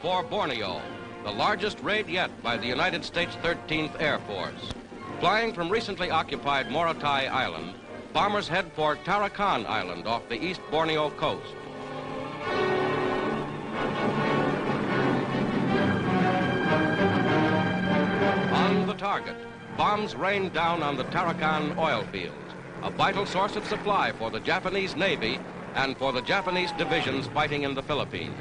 for Borneo, the largest raid yet by the United States 13th Air Force. Flying from recently occupied Morotai Island, bombers head for Tarakan Island off the East Borneo coast. On the target, bombs rain down on the Tarakan oil fields, a vital source of supply for the Japanese Navy and for the Japanese divisions fighting in the Philippines.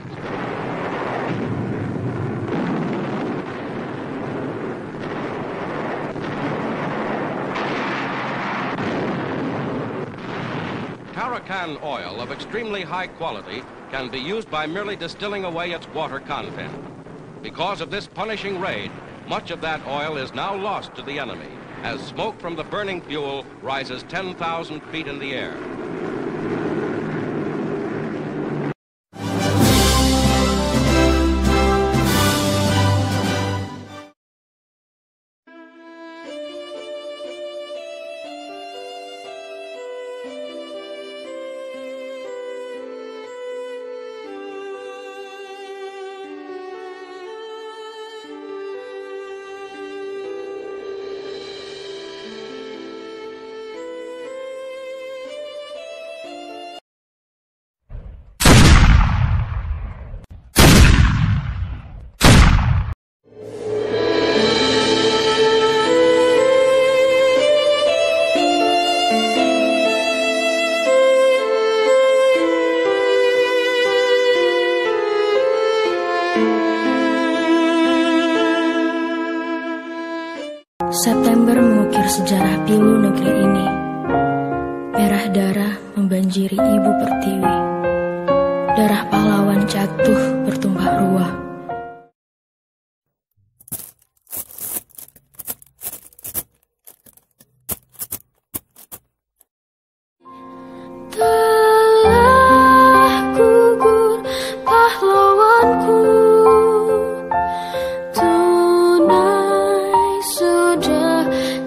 Tarakan oil of extremely high quality can be used by merely distilling away its water content. Because of this punishing raid, much of that oil is now lost to the enemy, as smoke from the burning fuel rises 10,000 feet in the air. September mengukir sejarah pilu negeri ini. Merah darah membanjiri ibu pertiwi. Darah pahlawan jatuh bertumpah ruah. Telah gugur pahlawanku.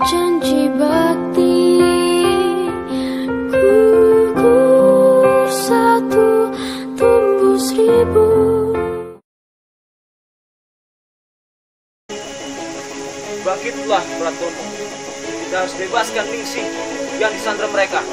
Janji bakti gugur satu tumbuh seribu. Bangkitlah Pratunuk. Kita harus bebaskan Ningsih yang disandra mereka.